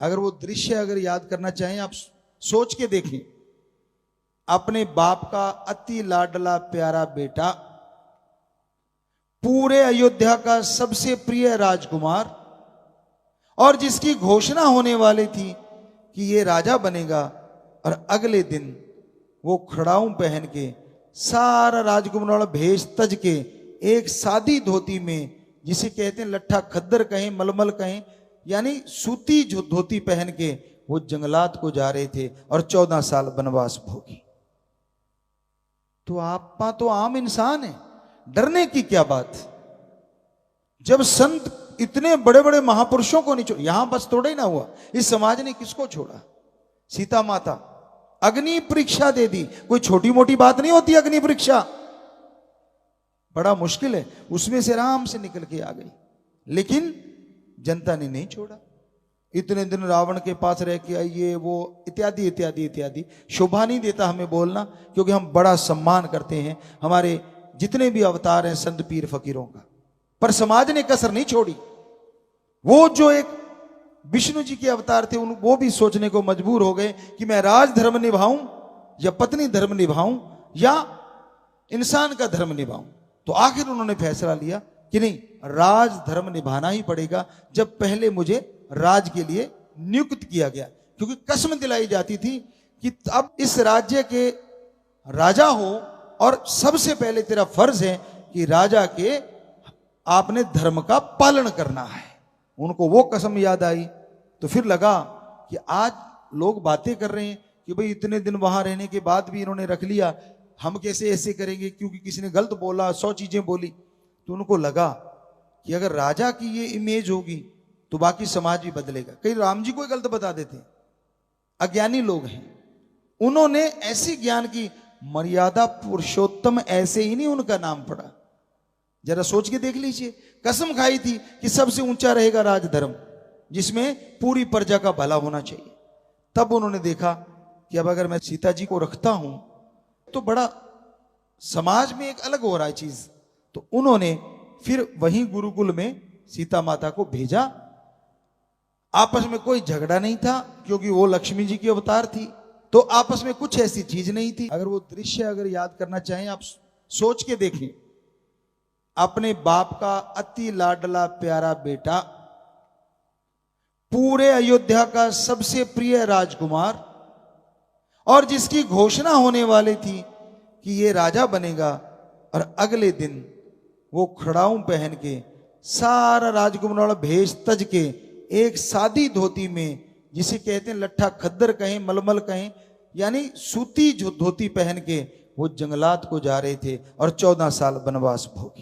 अगर वो दृश्य अगर याद करना चाहें, आप सोच के देखें। अपने बाप का अति लाडला प्यारा बेटा, पूरे अयोध्या का सबसे प्रिय राजकुमार, और जिसकी घोषणा होने वाली थी कि ये राजा बनेगा, और अगले दिन वो खड़ाऊं पहन के सारा राजकुमार वाला भेष तज के एक सादी धोती में, जिसे कहते हैं लट्ठा खद्दर कहें मलमल कहें, यानी सूती जो धोती पहन के वो जंगलात को जा रहे थे और 14 साल वनवास भोगी। तो आप तो आम इंसान है, डरने की क्या बात। जब संत इतने बड़े बड़े महापुरुषों को नहीं छोड़ा, यहां बस थोड़ा ही ना हुआ, इस समाज ने किसको छोड़ा? सीता माता अग्नि परीक्षा दे दी। कोई छोटी मोटी बात नहीं होती अग्नि परीक्षा, बड़ा मुश्किल है, उसमें से आराम से निकल के आ गई। लेकिन जनता ने नहीं छोड़ा। इतने दिन रावण के पास रह के आइए वो इत्यादि इत्यादि इत्यादि। शोभा नहीं देता हमें बोलना, क्योंकि हम बड़ा सम्मान करते हैं हमारे जितने भी अवतार हैं संत पीर फकीरों का, पर समाज ने कसर नहीं छोड़ी। वो जो एक विष्णु जी के अवतार थे, वो भी सोचने को मजबूर हो गए कि मैं राज धर्म निभाऊं या पत्नी धर्म निभाऊं या इंसान का धर्म निभाऊं। तो आखिर उन्होंने फैसला लिया कि नहीं, राज धर्म निभाना ही पड़ेगा। जब पहले मुझे राज के लिए नियुक्त किया गया, क्योंकि कसम दिलाई जाती थी कि अब इस राज्य के राजा हो और सबसे पहले तेरा फर्ज है कि राजा के आपने धर्म का पालन करना है। उनको वो कसम याद आई, तो फिर लगा कि आज लोग बातें कर रहे हैं कि भाई इतने दिन वहां रहने के बाद भी इन्होंने रख लिया, हम कैसे ऐसे करेंगे, क्योंकि किसी ने गलत बोला, 100 चीजें बोली। तो उनको लगा कि अगर राजा की ये इमेज होगी तो बाकी समाज भी बदलेगा। कई राम जी को गलत बता देते, अज्ञानी लोग हैं। उन्होंने ऐसी ज्ञान की मर्यादा पुरुषोत्तम, ऐसे ही नहीं उनका नाम पड़ा। जरा सोच के देख लीजिए, कसम खाई थी कि सबसे ऊंचा रहेगा राजधर्म, जिसमें पूरी प्रजा का भला होना चाहिए। तब उन्होंने देखा कि अब अगर मैं सीता जी को रखता हूं तो बड़ा समाज में एक अलग हो रहा है चीज। तो उन्होंने फिर वहीं गुरुकुल में सीता माता को भेजा। आपस में कोई झगड़ा नहीं था, क्योंकि वो लक्ष्मी जी की अवतार थी, तो आपस में कुछ ऐसी चीज नहीं थी। अगर वो दृश्य अगर याद करना चाहें, आप सोच के देखें। अपने बाप का अति लाडला प्यारा बेटा, पूरे अयोध्या का सबसे प्रिय राजकुमार, और जिसकी घोषणा होने वाली थी कि ये राजा बनेगा, और अगले दिन वो खड़ाऊं पहन के सारा राजकुमार वाला भेष तज के एक सादी धोती में, जिसे कहते हैं लट्ठा खद्दर कहें मलमल कहें, यानी सूती जो धोती पहन के वो जंगलात को जा रहे थे और 14 साल वनवास भोगी।